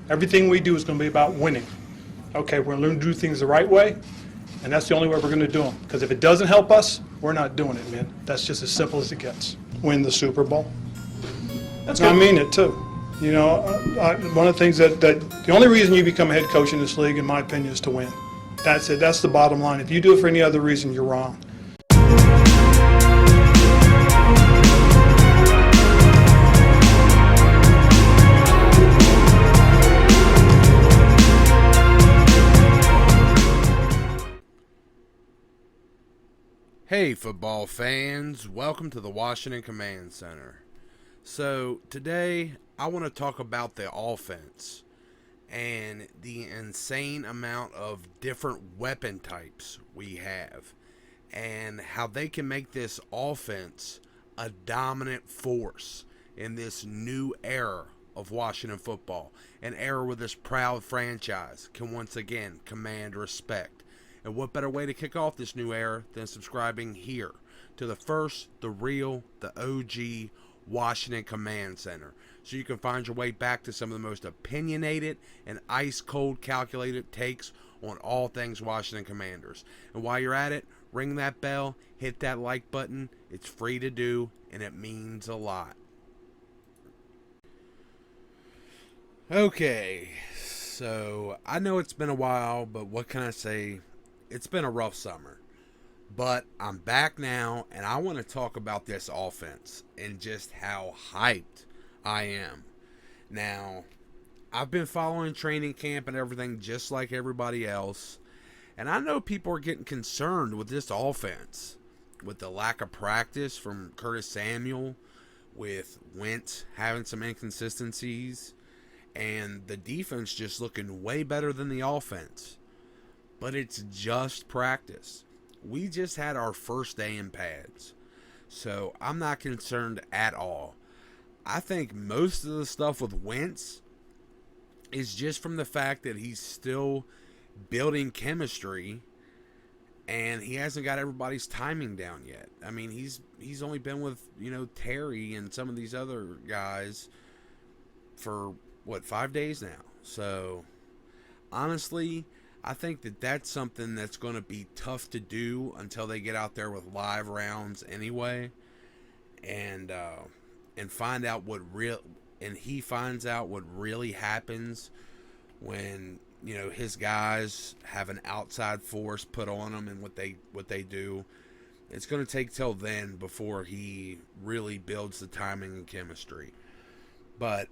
Everything we do is going to be about winning. Okay, we're going to learn to do things the right way, and that's the only way we're going to do them. Because if it doesn't help us, we're not doing it, man. That's just as simple as it gets. Win the Super Bowl. That's I good. mean it too. You know, one of the things that the only reason you become a head coach in this league, in my opinion, is to win. That's it. That's the bottom line. If you do it for any other reason, you're wrong. Hey football fans, welcome to the Washington Command Center. So today I want to talk about the offense and the insane amount of different weapon types we have and how they can make this offense a dominant force in this new era of Washington football, an era where this proud franchise can once again command respect. And what better way to kick off this new era than subscribing here to the first, the real, the OG Washington Command Center, so you can find your way back to some of the most opinionated and ice-cold calculated takes on all things Washington Commanders. And while you're at it, ring that bell, hit that like button. It's free to do, and it means a lot. Okay, so I know it's been a while, but what can I say? It's been a rough summer, but I'm back now, and I want to talk about this offense and just how hyped I am. Now, I've been following training camp and everything just like everybody else, and I know people are getting concerned with this offense, with the lack of practice from Curtis Samuel, with Wentz having some inconsistencies, and the defense just looking way better than the offense. But it's just practice. We just had our first day in pads. So I'm not concerned at all. I think most of the stuff with Wentz is just from the fact that he's still building chemistry and he hasn't got everybody's timing down yet. I mean, he's only been with, Terry and some of these other guys for 5 days now. So honestly, I think that's something that's going to be tough to do until they get out there with live rounds anyway, and find out he finds out what really happens when his guys have an outside force put on them and what they do. It's going to take till then before he really builds the timing and chemistry. But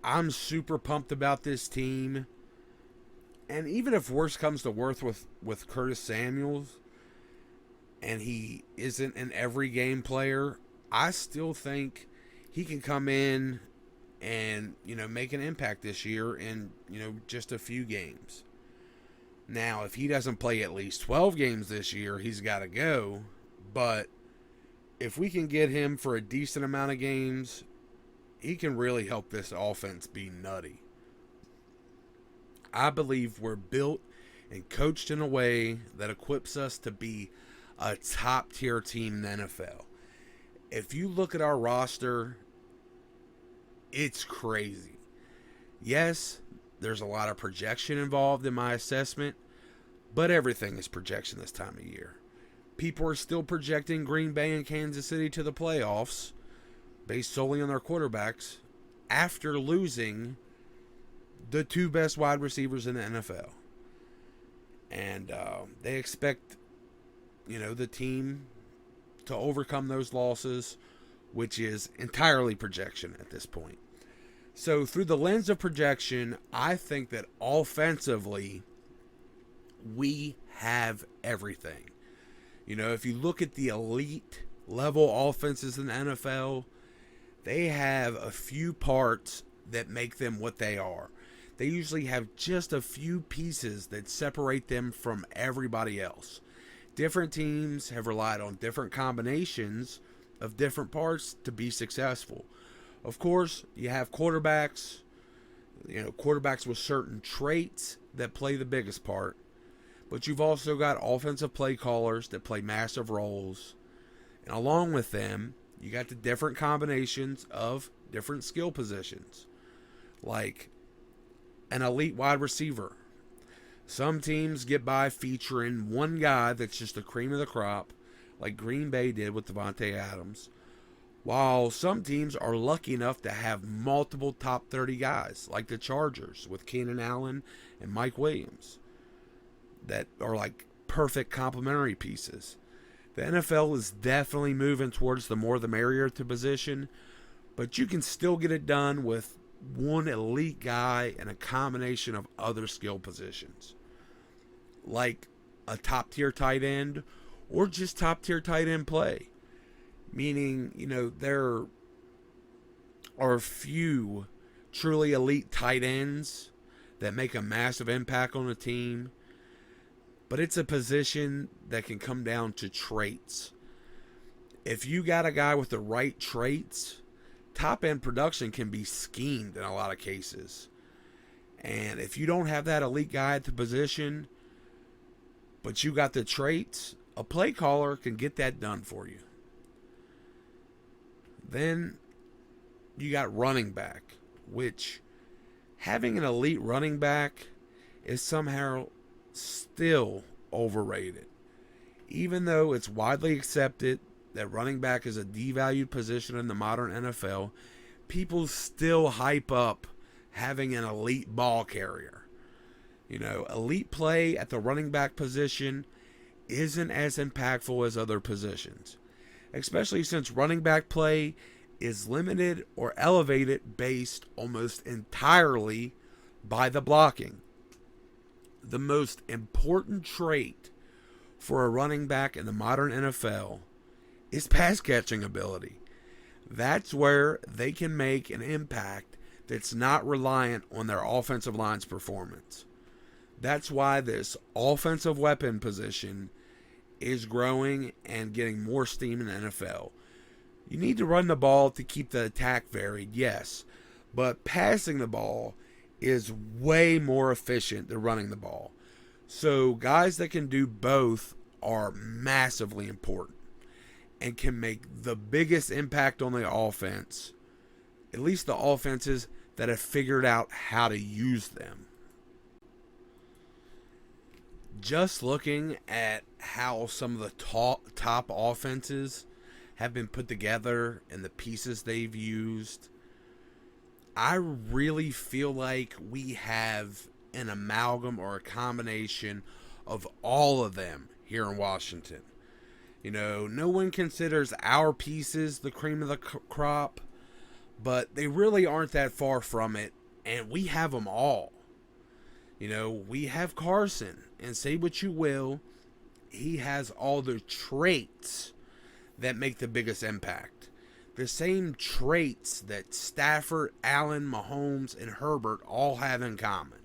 I'm super pumped about this team. And even if worse comes to worse with Curtis Samuels, and he isn't an every game player, I still think he can come in and, make an impact this year in, just a few games. Now, if he doesn't play at least 12 games this year, he's got to go. But if we can get him for a decent amount of games, he can really help this offense be nutty. I believe we're built and coached in a way that equips us to be a top-tier team in the NFL. If you look at our roster, it's crazy. Yes, there's a lot of projection involved in my assessment, but everything is projection this time of year. People are still projecting Green Bay and Kansas City to the playoffs based solely on their quarterbacks after losing the two best wide receivers in the NFL. And they expect, the team to overcome those losses, which is entirely projection at this point. So through the lens of projection, I think that offensively, we have everything. If you look at the elite level offenses in the NFL, they have a few parts that make them what they are. They usually have just a few pieces that separate them from everybody else. Different teams have relied on different combinations of different parts to be successful. Of course, you have quarterbacks, quarterbacks with certain traits that play the biggest part. But you've also got offensive play callers that play massive roles. And along with them, you got the different combinations of different skill positions. Like an elite wide receiver. Some teams get by featuring one guy that's just the cream of the crop, like Green Bay did with Devontae Adams, while some teams are lucky enough to have multiple top 30 guys, like the Chargers with Keenan Allen and Mike Williams, that are like perfect complementary pieces. The NFL is definitely moving towards the more the merrier to position, but you can still get it done with one elite guy and a combination of other skill positions, like a top tier tight end or just top tier tight end play. Meaning, there are few truly elite tight ends that make a massive impact on a team, but it's a position that can come down to traits. If you got a guy with the right traits, top end production can be schemed in a lot of cases. And if you don't have that elite guy at the position, but you got the traits, a play caller can get that done for you. Then you got running back, which having an elite running back is somehow still overrated. Even though it's widely accepted that running back is a devalued position in the modern NFL, people still hype up having an elite ball carrier. Elite play at the running back position isn't as impactful as other positions, especially since running back play is limited or elevated based almost entirely by the blocking. The most important trait for a running back in the modern NFL is pass catching ability. That's where they can make an impact that's not reliant on their offensive line's performance. That's why this offensive weapon position is growing and getting more steam in the NFL. You need to run the ball to keep the attack varied, yes, but passing the ball is way more efficient than running the ball. So guys that can do both are massively important and can make the biggest impact on the offense, at least the offenses that have figured out how to use them. Just looking at how some of the top offenses have been put together and the pieces they've used, I really feel like we have an amalgam or a combination of all of them here in Washington. No one considers our pieces the cream of the crop, but they really aren't that far from it, and we have them all. We have Carson, and say what you will, he has all the traits that make the biggest impact. The same traits that Stafford, Allen, Mahomes, and Herbert all have in common.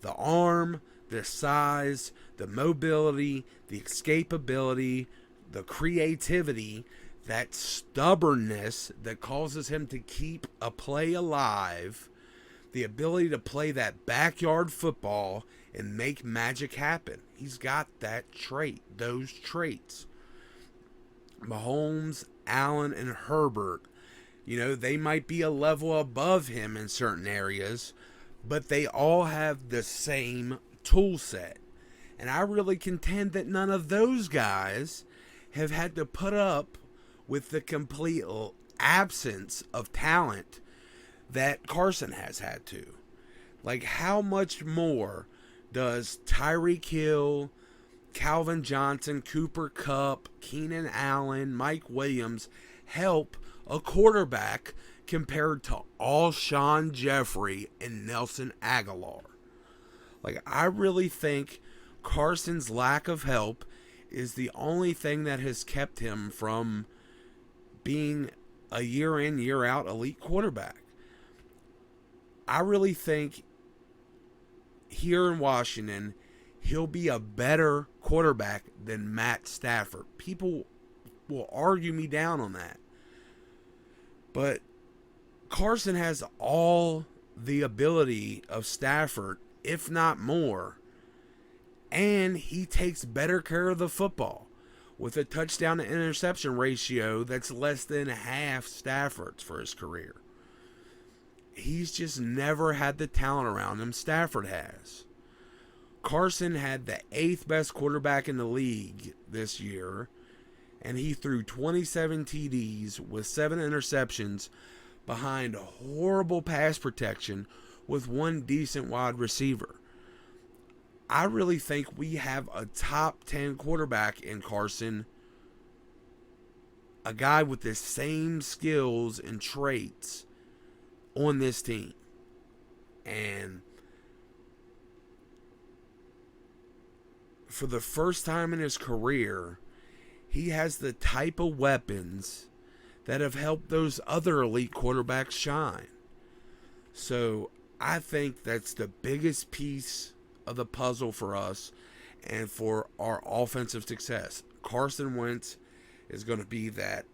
The arm, the size, the mobility, the escapability, the creativity, that stubbornness that causes him to keep a play alive, the ability to play that backyard football and make magic happen. He's got that trait, those traits. Mahomes, Allen, and Herbert, they might be a level above him in certain areas, but they all have the same tool set. And I really contend that none of those guys have had to put up with the complete absence of talent that Carson has had to. Like, how much more does Tyreek Hill, Calvin Johnson, Cooper Kupp, Keenan Allen, Mike Williams help a quarterback compared to Alshon Jeffrey and Nelson Aguilar? Like, I really think Carson's lack of help is the only thing that has kept him from being a year in, year out elite quarterback. I really think here in Washington, he'll be a better quarterback than Matt Stafford. People will argue me down on that. But Carson has all the ability of Stafford, if not more. And he takes better care of the football with a touchdown to interception ratio that's less than half Stafford's for his career. he's just never had the talent around him Stafford has. Carson had the 8th best quarterback in the league this year, and he threw 27 TDs with 7 interceptions behind horrible pass protection with 1 decent wide receiver. I really think we have a top 10 quarterback in Carson, a guy with the same skills and traits on this team. And for the first time in his career, he has the type of weapons that have helped those other elite quarterbacks shine. So I think that's the biggest piece of the puzzle for us and for our offensive success. Carson Wentz is going to be that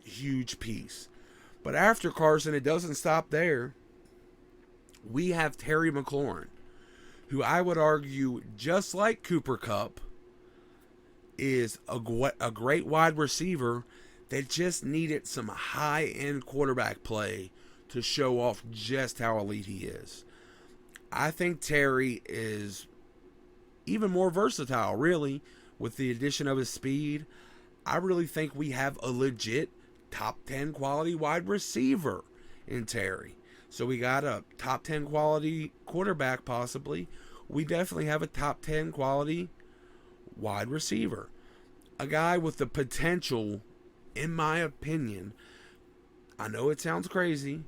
huge piece. But after Carson, it doesn't stop there. We have Terry McLaurin, who I would argue, just like Cooper Kupp, is a great wide receiver that just needed some high-end quarterback play to show off just how elite he is. I think Terry is even more versatile, really, with the addition of his speed. I really think we have a legit top 10 quality wide receiver in Terry. So we got a top 10 quality quarterback possibly. We definitely have a top 10 quality wide receiver. A guy with the potential, in my opinion, I know it sounds crazy,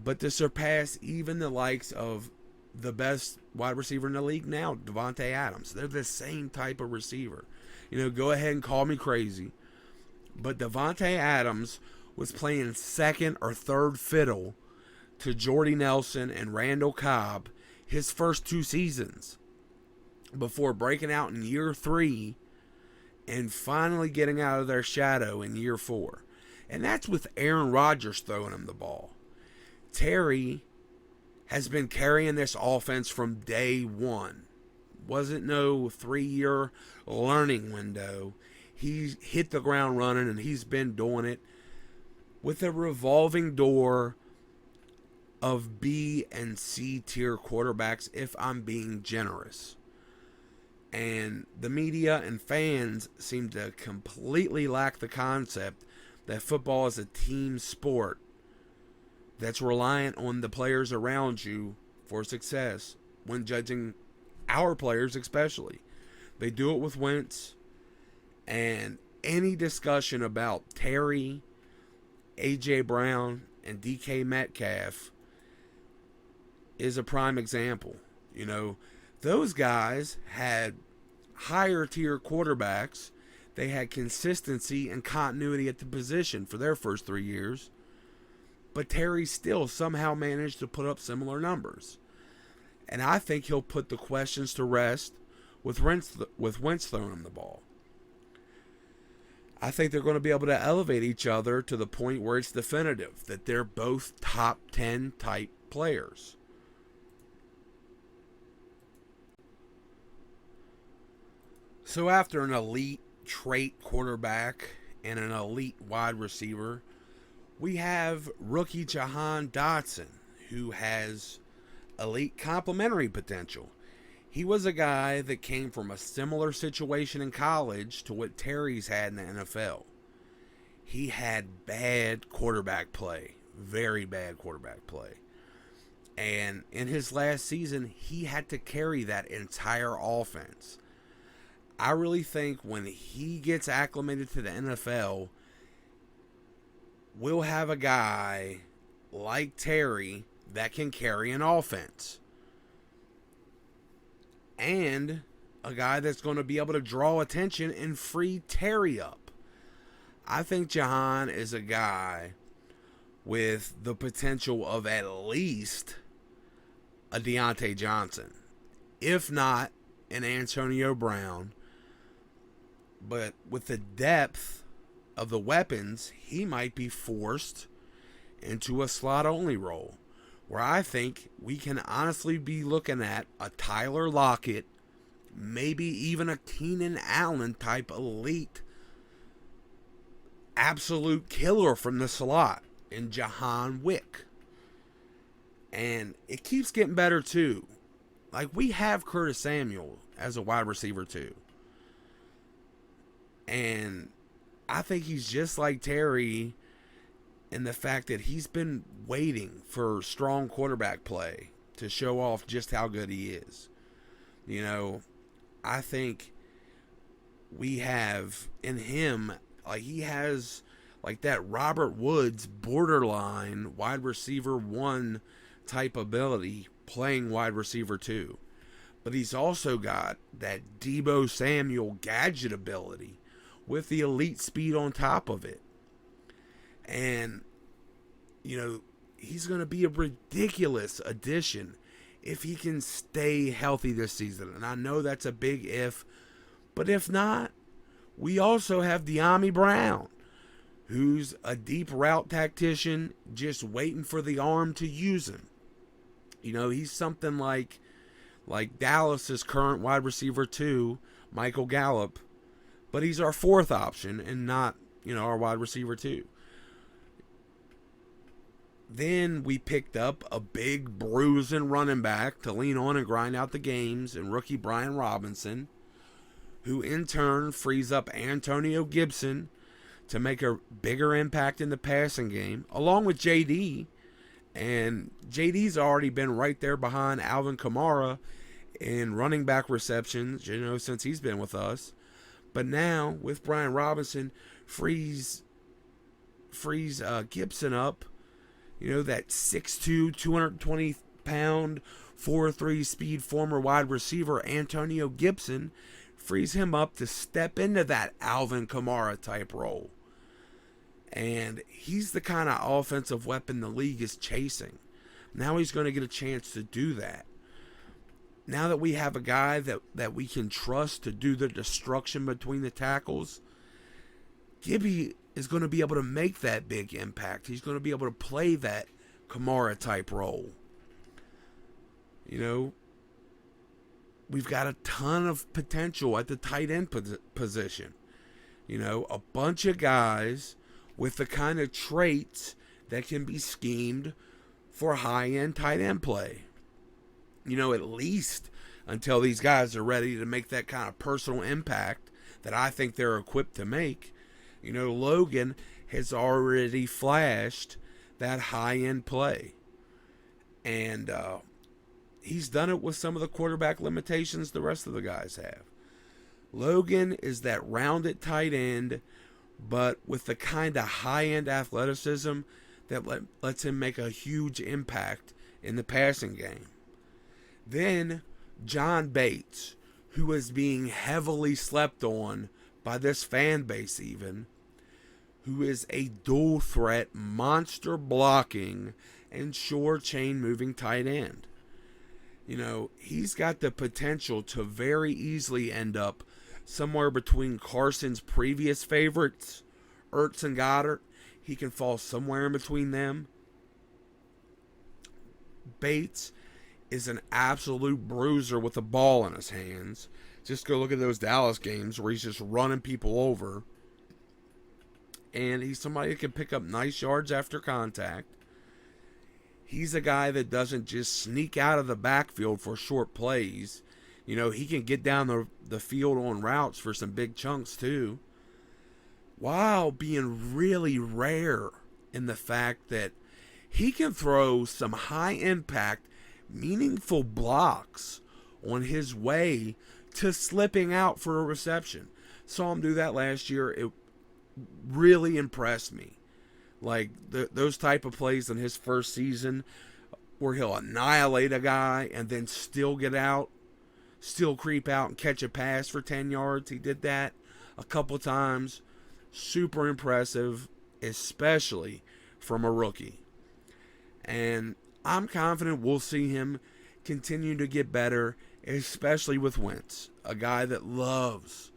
but to surpass even the likes of the best wide receiver in the league now, Davante Adams. They're the same type of receiver. You know, go ahead and call me crazy, but Davante Adams was playing second or third fiddle to Jordy Nelson and Randall Cobb his first 2 seasons before breaking out in year 3 and finally getting out of their shadow in year 4. And that's with Aaron Rodgers throwing him the ball. Terry has been carrying this offense from day one. Wasn't no 3-year learning window. He hit the ground running, and he's been doing it with a revolving door of B and C tier quarterbacks, if I'm being generous. And the media and fans seem to completely lack the concept that football is a team sport that's reliant on the players around you for success when judging our players especially. They do it with Wentz, and any discussion about Terry, A.J. Brown, and D.K. Metcalf is a prime example. You know, those guys had higher tier quarterbacks. They had consistency and continuity at the position for their first 3 years. But Terry still somehow managed to put up similar numbers. And I think he'll put the questions to rest with Wentz throwing him the ball. I think they're going to be able to elevate each other to the point where it's definitive that they're both top 10 type players. So after an elite trait quarterback and an elite wide receiver, we have rookie Jahan Dotson, who has elite complementary potential. He was a guy that came from a similar situation in college to what Terry's had in the NFL. He had bad quarterback play, very bad quarterback play. And in his last season, he had to carry that entire offense. I really think when he gets acclimated to the NFL, we'll have a guy like Terry that can carry an offense. And a guy that's going to be able to draw attention and free Terry up. I think Jahan is a guy with the potential of at least a Deontay Johnson, if not an Antonio Brown. But with the depth of the weapons, he might be forced into a slot-only role, where I think we can honestly be looking at a Tyler Lockett, maybe even a Keenan Allen type elite, absolute killer from the slot in Jahan Wick. And it keeps getting better too. Like, we have Curtis Samuel as a wide receiver too. And I think he's just like Terry in the fact that he's been waiting for strong quarterback play to show off just how good he is. You know, I think we have in him, like, he has like that Robert Woods borderline wide receiver 1 type ability playing wide receiver 2. But he's also got that Deebo Samuel gadget ability with the elite speed on top of it. And, you know, he's going to be a ridiculous addition if he can stay healthy this season. And I know that's a big if, but if not, we also have DeAndre Brown, who's a deep route tactician just waiting for the arm to use him. You know, he's something like Dallas's current wide receiver 2, Michael Gallup, but he's our 4th option and not, you know, our wide receiver 2. Then we picked up a big bruising running back to lean on and grind out the games in rookie Brian Robinson, who in turn frees up Antonio Gibson to make a bigger impact in the passing game, along with JD. And JD's already been right there behind Alvin Kamara in running back receptions, you know, since he's been with us. But now, with Brian Robinson, frees Gibson up. You know, that 6'2", 220-pound, 4'3" speed former wide receiver Antonio Gibson frees him up to step into that Alvin Kamara type role. And he's the kind of offensive weapon the league is chasing. Now he's going to get a chance to do that. Now that we have a guy that we can trust to do the destruction between the tackles, Gibby is going to be able to make that big impact. He's going to be able to play that Kamara type role. You know, we've got a ton of potential at the tight end position. You know, a bunch of guys with the kind of traits that can be schemed for high-end tight end play. You know, at least until these guys are ready to make that kind of personal impact that I think they're equipped to make. You know, Logan has already flashed that high-end play. And he's done it with some of the quarterback limitations the rest of the guys have. Logan is that rounded tight end, but with the kind of high-end athleticism that lets him make a huge impact in the passing game. Then John Bates, who is being heavily slept on by this fan base even, who is a dual threat, monster blocking, and sure chain moving tight end. You know, he's got the potential to very easily end up somewhere between Carson's previous favorites, Ertz and Goddard. He can fall somewhere in between them. Bates is an absolute bruiser with a ball in his hands. Just go look at those Dallas games where he's just running people over. And he's somebody that can pick up nice yards after contact. He's a guy that doesn't just sneak out of the backfield for short plays. You know, he can get down the field on routes for some big chunks too, while being really rare in the fact that he can throw some high impact, meaningful blocks on his way to slipping out for a reception. Saw him do that last year. It really impressed me. Like those type of plays in his first season where he'll annihilate a guy and then still get out, still creep out and catch a pass for 10 yards. He did that a couple times. Super impressive, especially from a rookie. And I'm confident we'll see him continue to get better, especially with Wentz, a guy that loves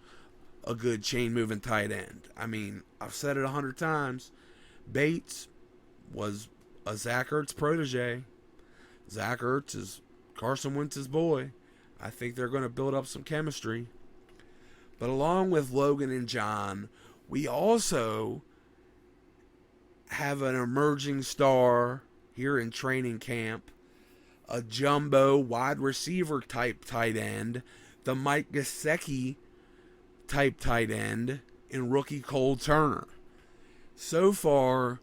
a good chain-moving tight end. I mean, I've said it 100 times. Bates was a Zach Ertz protege. Zach Ertz is Carson Wentz's boy. I think they're going to build up some chemistry. But along with Logan and John, we also have an emerging star here in training camp a jumbo wide receiver type tight end, the Mike Gesicki type tight end, in rookie Cole Turner. So far,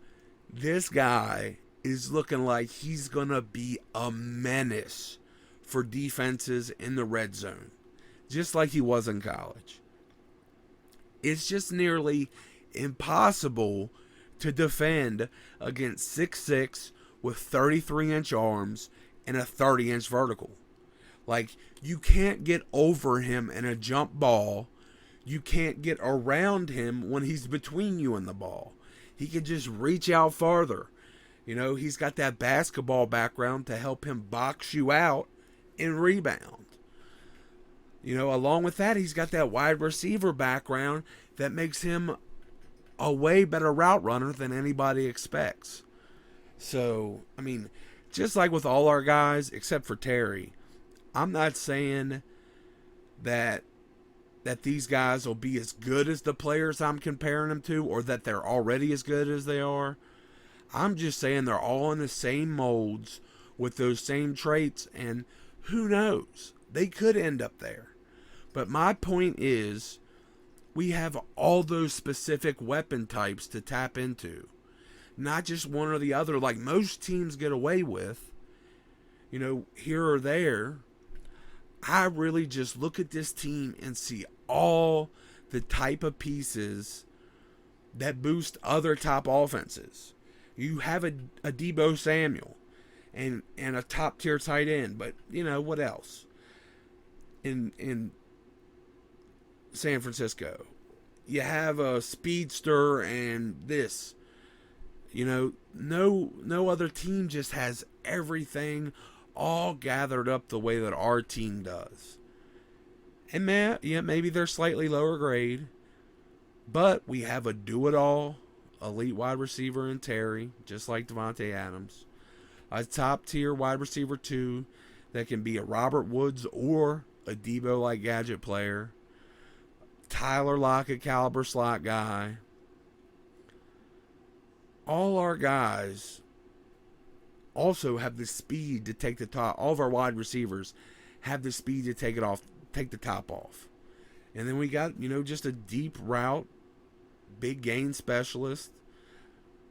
this guy is looking like he's going to be a menace for defenses in the red zone, just like he was in college. It's just nearly impossible to defend against 6'6" with 33-inch arms and a 30-inch vertical. Like, you can't get over him in a jump ball. You can't get around him when he's between you and the ball. He can just reach out farther. You know, he's got that basketball background to help him box you out and rebound. You know, along with that, he's got that wide receiver background that makes him a way better route runner than anybody expects. So, I mean, just like with all our guys, except for Terry, I'm not saying that these guys will be as good as the players I'm comparing them to, or that they're already as good as they are. I'm just saying they're all in the same molds with those same traits, and who knows? They could end up there. But my point is, we have all those specific weapon types to tap into. Not just one or the other like most teams get away with, you know, here or there. I really just look at this team and see all the type of pieces that boost other top offenses. You have a Deebo Samuel and a top tier tight end, but you know what else? In San Francisco, you have a speedster and this. You know, no other team just has everything all gathered up the way that our team does. And maybe they're slightly lower grade, but we have a do-it-all elite wide receiver in Terry, just like Devontae Adams. A top-tier wide receiver, too, that can be a Robert Woods or a Debo-like gadget player. Tyler Lockett caliber slot guy. All our guys also have the speed to take the top. All of our wide receivers have the speed to take the top off. And then we got, you know, just a deep route, big gain specialist.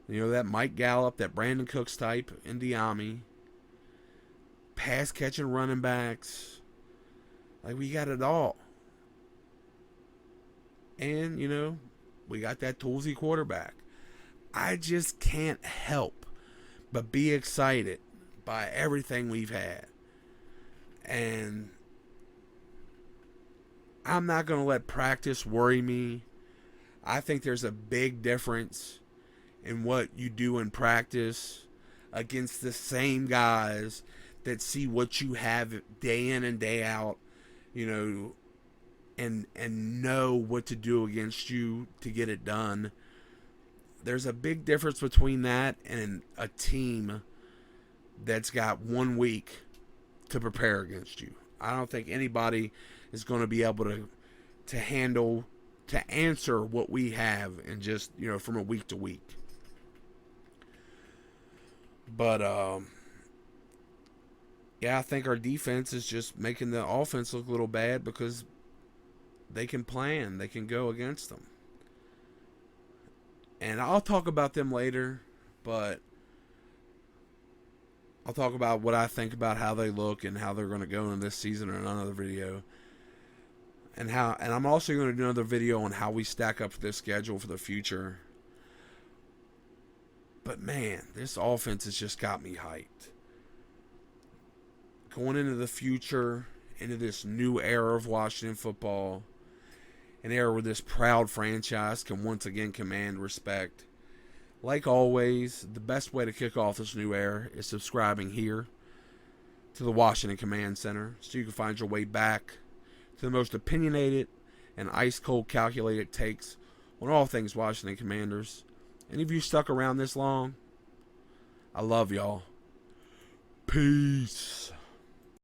You know, that Mike Gallup, that Brandon Cooks type in Diami. Pass catching running backs. Like, we got it all. And, you know, we got that toolsy quarterback. I just can't help but be excited by everything we've had. And I'm not going to let practice worry me. I think there's a big difference in what you do in practice against the same guys that see what you have day in and day out, you know, and know what to do against you to get it done. There's a big difference between that and a team that's got 1 week to prepare against you. I don't think anybody is going to be able to answer what we have in just, you know, from a week to week. But, yeah, I think our defense is just making the offense look a little bad because they can plan. They can go against them. And I'll talk about them later, but I'll talk about what I think about how they look and how they're going to go in this season in another video. And I'm also going to do another video on how we stack up this schedule for the future. But man, this offense has just got me hyped. Going into the future, into this new era of Washington football, an era where this proud franchise can once again command respect. Like always, the best way to kick off this new era is subscribing here to the Washington Command Center so you can find your way back to the most opinionated and ice-cold calculated takes on all things Washington Commanders. And if you stuck around this long, I love y'all. Peace.